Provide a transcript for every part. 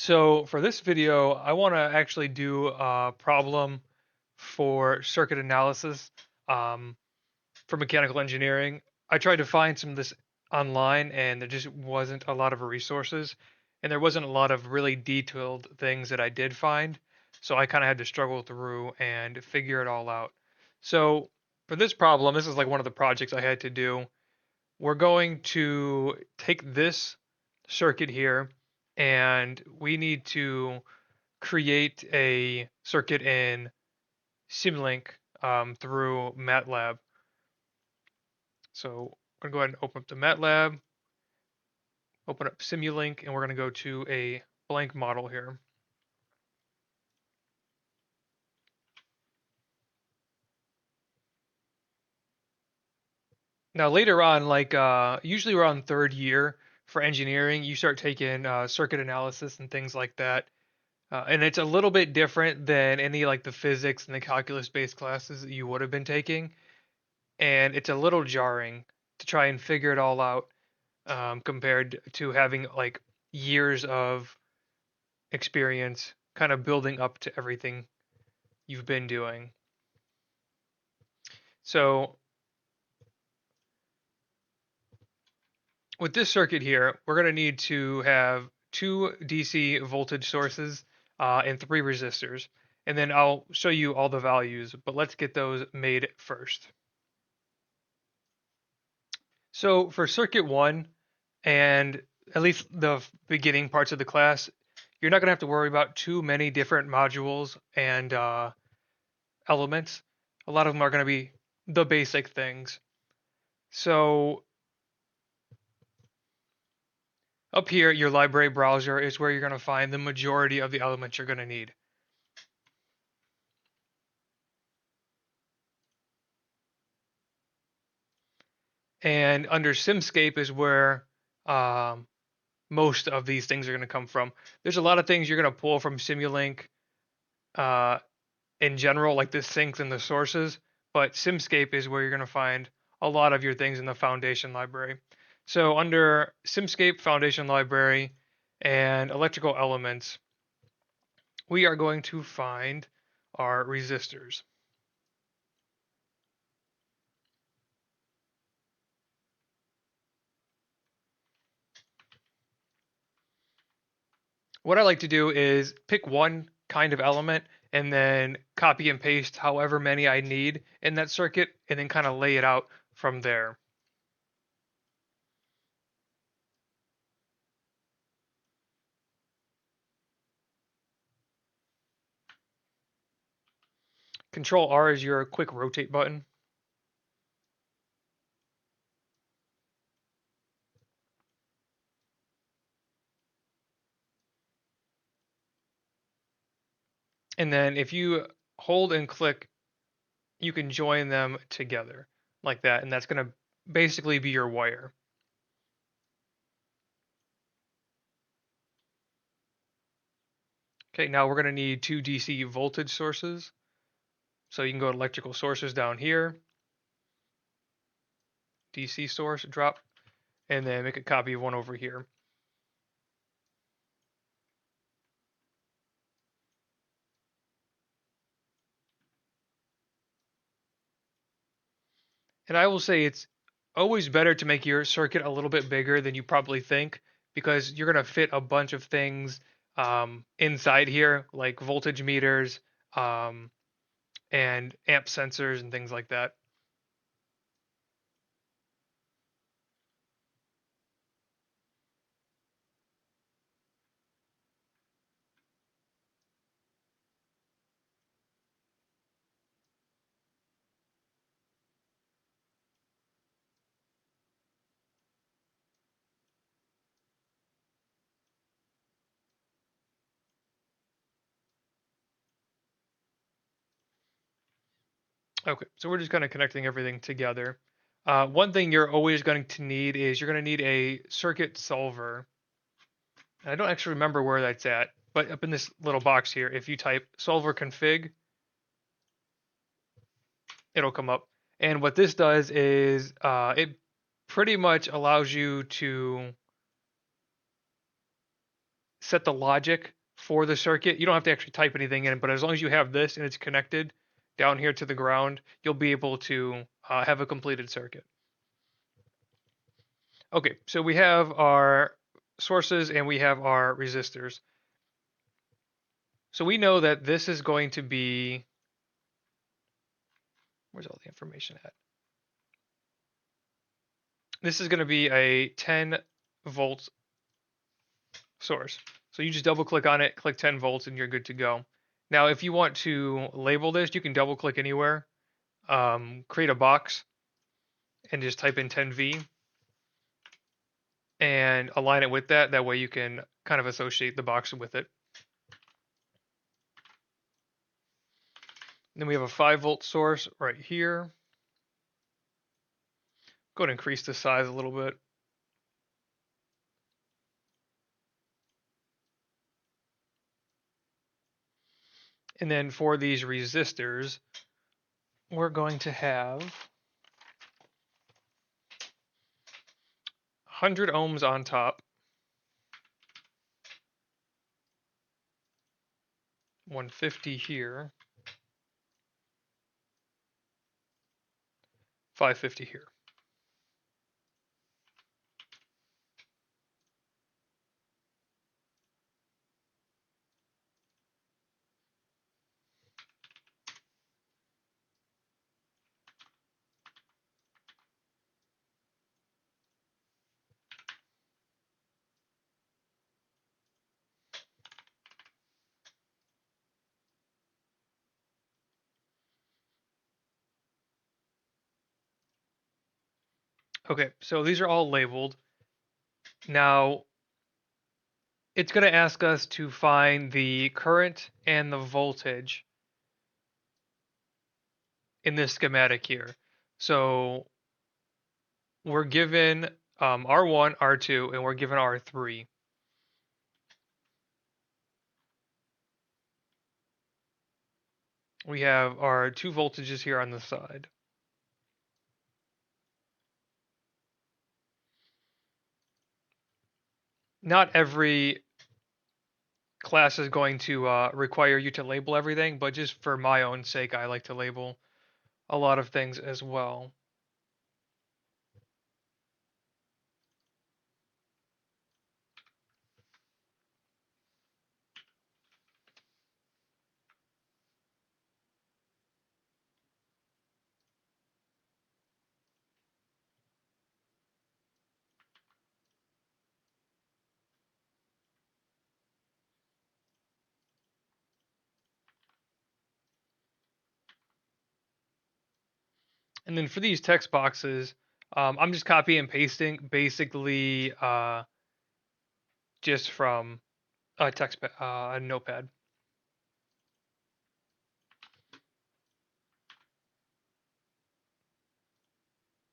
So for this video, I want to actually do a problem for circuit analysis um, for mechanical engineering. I tried to find some of this online, and there just wasn't a lot of resources, and there wasn't a lot of really detailed things that I did find. So I kind of had to struggle through and figure it all out. So for this problem, this is like one of the projects I had to do. We're going to take this circuit here, and we need to create a circuit in Simulink through MATLAB. So I'm going to go ahead and open up the MATLAB, open up Simulink, and we're going to go to a blank model here. Now later on, like usually around third year for engineering, you start taking circuit analysis and things like that. And it's a little bit different than any like the physics and the calculus based classes that you would have been taking. And it's a little jarring to try and figure it all out compared to having like years of experience kind of building up to everything you've been doing. So with this circuit here, we're going to need to have two DC voltage sources and three resistors. And then I'll show you all the values, but let's get those made first. So for circuit one, and at least the beginning parts of the class, you're not going to have to worry about too many different modules and elements. A lot of them are going to be the basic things. So up here, your library browser is where you're going to find the majority of the elements you're going to need. And under Simscape is where um, most of these things are going to come from. There's a lot of things you're going to pull from Simulink uh, in general, like the sinks and the sources, but Simscape is where you're going to find a lot of your things in the foundation library. So under Simscape Foundation Library and electrical elements, we are going to find our resistors. What I like to do is pick one kind of element and then copy and paste however many I need in that circuit and then kind of lay it out from there. Control R is your quick rotate button. And then if you hold and click, you can join them together like that. And that's going to basically be your wire. Okay, now we're going to need two DC voltage sources. So you can go to electrical sources down here, DC source, drop, and then make a copy of one over here. And I will say it's always better to make your circuit a little bit bigger than you probably think because you're going to fit a bunch of things inside here, like voltage meters um, and amp sensors and things like that. Okay, so we're just kind of connecting everything together. One thing you're always going to need is you're going to need a circuit solver. I don't actually remember where that's at, but up in this little box here, if you type solver config, it'll come up. And what this does is it pretty much allows you to set the logic for the circuit. You don't have to actually type anything in, but as long as you have this and it's connected down here to the ground, you'll be able to have a completed circuit. Okay, so we have our sources and we have our resistors. So we know that this is going to be, where's all the information at? This is going to be a 10 volt source. So you just double click on it, click 10 volts, and you're good to go. Now, if you want to label this, you can double click anywhere, create a box, and just type in 10V and align it with that. That way you can kind of associate the box with it. And then we have a 5 volt source right here. Go ahead and increase the size a little bit. And then for these resistors, we're going to have 100 ohms on top, 150 here, 550 here. Okay, so these are all labeled. Now, it's going to ask us to find the current and the voltage in this schematic here. So we're given R1, R2, and we're given R3. We have our two voltages here on the side. Not every class is going to require you to label everything, but just for my own sake, I like to label a lot of things as well. And then for these text boxes, I'm just copying and pasting basically just from a notepad.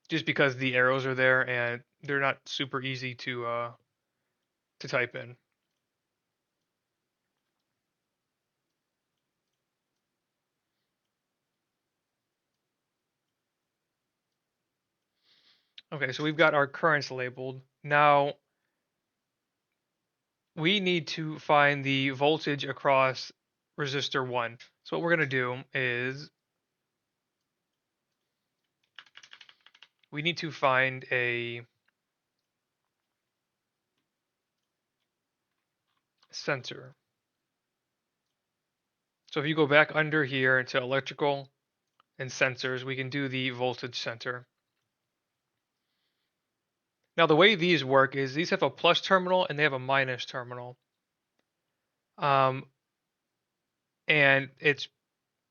Just because the arrows are there and they're not super easy to type in. Okay, so we've got our currents labeled. Now we need to find the voltage across resistor 1. So what we're going to do is we need to find a sensor. So if you go back under here into electrical and sensors, we can do the voltage sensor. Now the way these work is these have a plus terminal and they have a minus terminal. Um, and it's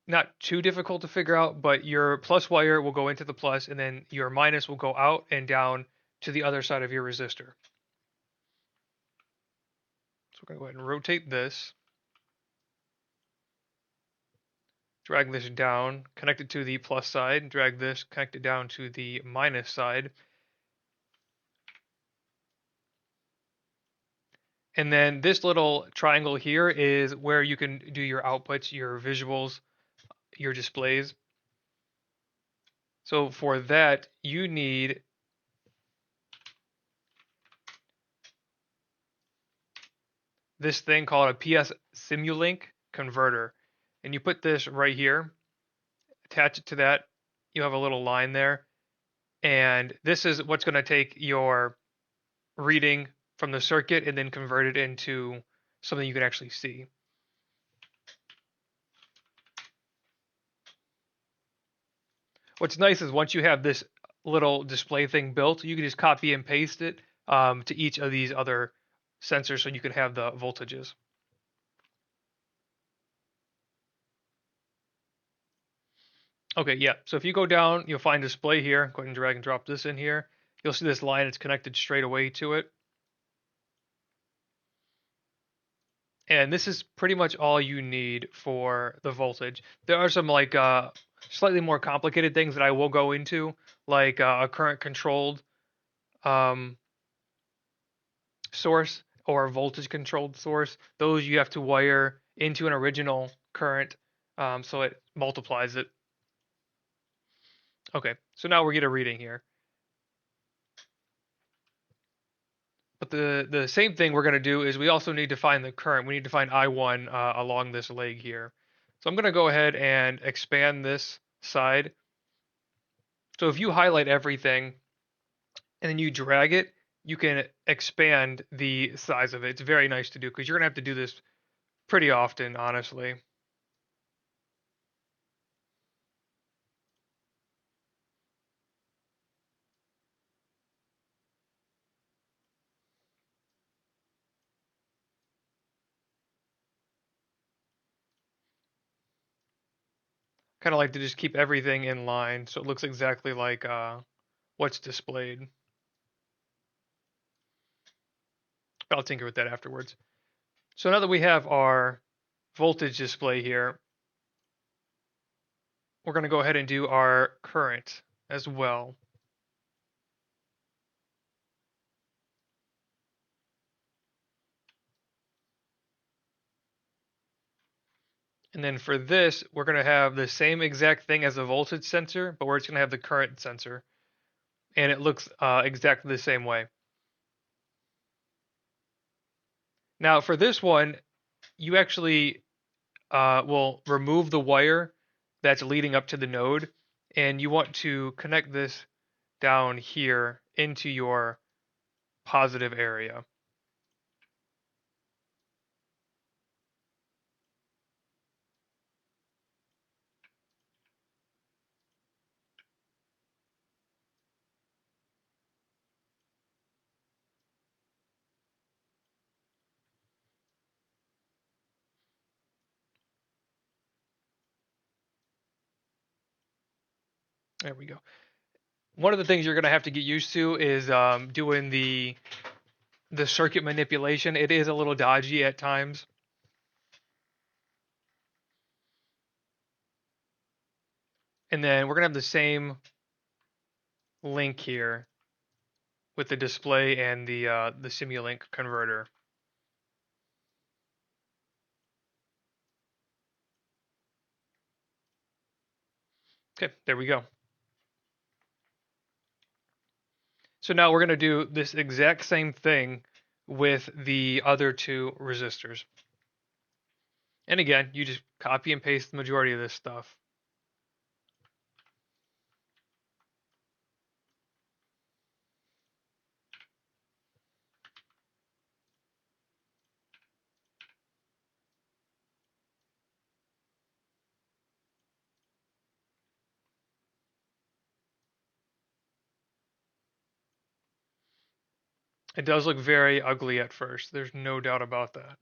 not too difficult to figure out, but your plus wire will go into the plus and then your minus will go out and down to the other side of your resistor. So we're going to go ahead and rotate this. Drag this down, connect it to the plus side, drag this, connect it down to the minus side. And then this little triangle here is where you can do your outputs, your visuals, your displays. So for that, you need this thing called a PS Simulink converter. And you put this right here, attach it to that. You have a little line there. And this is what's going to take your reading from the circuit and then convert it into something you can actually see. What's nice is once you have this little display thing built, you can just copy and paste it to each of these other sensors so you can have the voltages. Okay, yeah. So if you go down, you'll find display here. Go ahead and drag and drop this in here. You'll see this line. It's connected straight away to it. And this is pretty much all you need for the voltage. There are some like slightly more complicated things that I will go into, like a current controlled um, source or a voltage controlled source. Those you have to wire into an original current so it multiplies it. Okay, so now we get a reading here. But the same thing we're going to do is we also need to find the current. We need to find I1 along this leg here. So I'm going to go ahead and expand this side. So if you highlight everything and then you drag it, you can expand the size of it. It's very nice to do because you're going to have to do this pretty often, honestly. Kind of like to just keep everything in line so it looks exactly like what's displayed. I'll tinker with that afterwards. So now that we have our voltage display here, we're going to go ahead and do our current as well. And then for this, we're going to have the same exact thing as a voltage sensor, but we're just going to have the current sensor. And it looks exactly the same way. Now for this one, you actually will remove the wire that's leading up to the node, and you want to connect this down here into your positive area. There we go. One of the things you're going to have to get used to is doing the circuit manipulation. It is a little dodgy at times. And then we're going to have the same link here with the display and the Simulink converter. Okay, there we go. So now we're going to do this exact same thing with the other two resistors. And again, you just copy and paste the majority of this stuff. It does look very ugly at first. There's no doubt about that.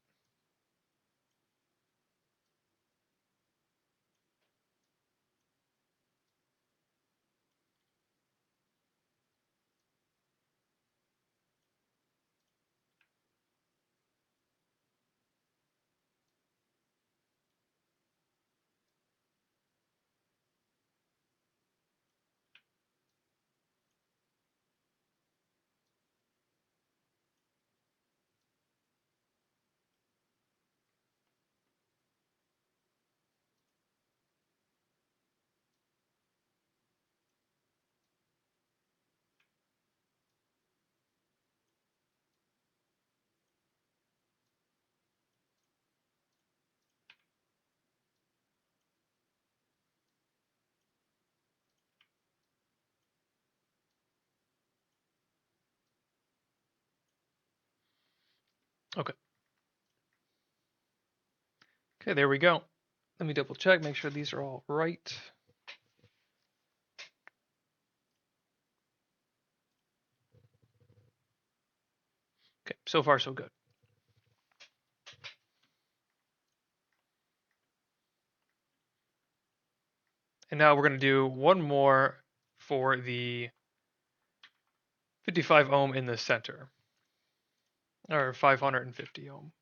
Okay. Okay, there we go. Let me double check, make sure these are all right. Okay, so far so good. And now we're going to do one more for the 55 ohm in the center, or 550 ohm.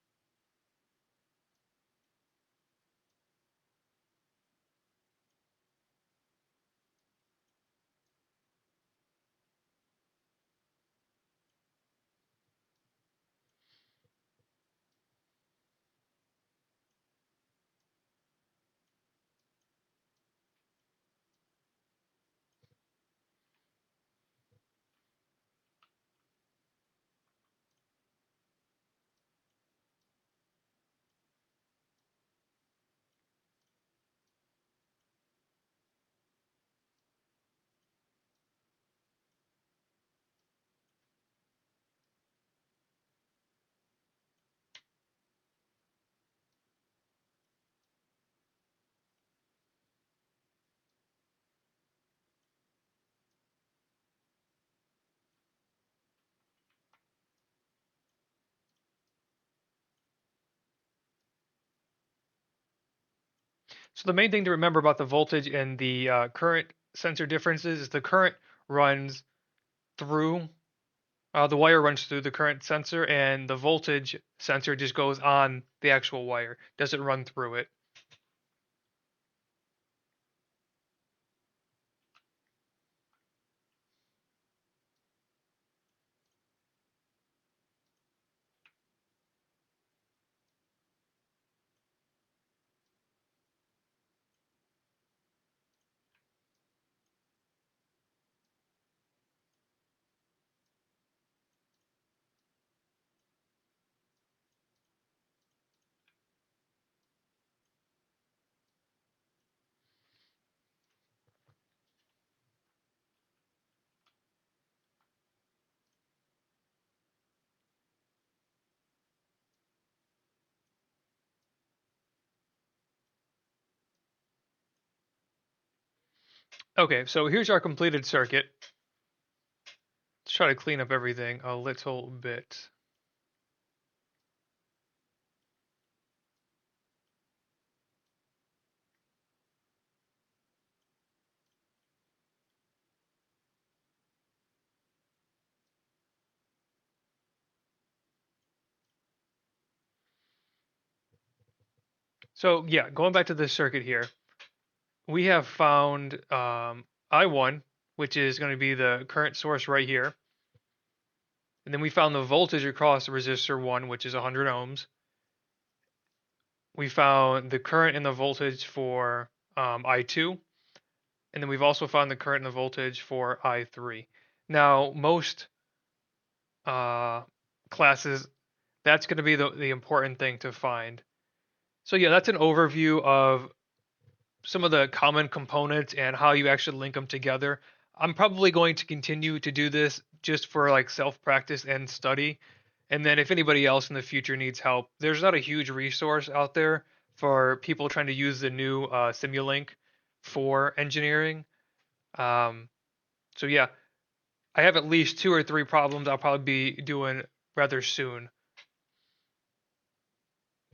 So the main thing to remember about the voltage and the current sensor differences is the current runs through, the wire runs through the current sensor, and the voltage sensor just goes on the actual wire, doesn't run through it. Okay, so here's our completed circuit. Let's try to clean up everything a little bit. So yeah, going back to this circuit here, we have found I1, which is going to be the current source right here. And then we found the voltage across resistor 1, which is 100 ohms. We found the current and the voltage for I2. And then we've also found the current and the voltage for I3. Now, most uh, classes, that's going to be the important thing to find. So yeah, that's an overview of some of the common components and how you actually link them together. I'm probably going to continue to do this just for like self practice and study. And then if anybody else in the future needs help, there's not a huge resource out there for people trying to use the new Simulink for engineering. Um, so yeah, I have at least 2 or 3 problems I'll probably be doing rather soon.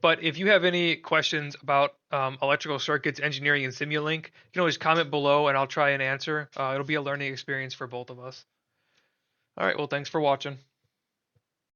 But if you have any questions about electrical circuits, engineering, and Simulink, you can always comment below and I'll try and answer. It'll be a learning experience for both of us. All right, well, thanks for watching.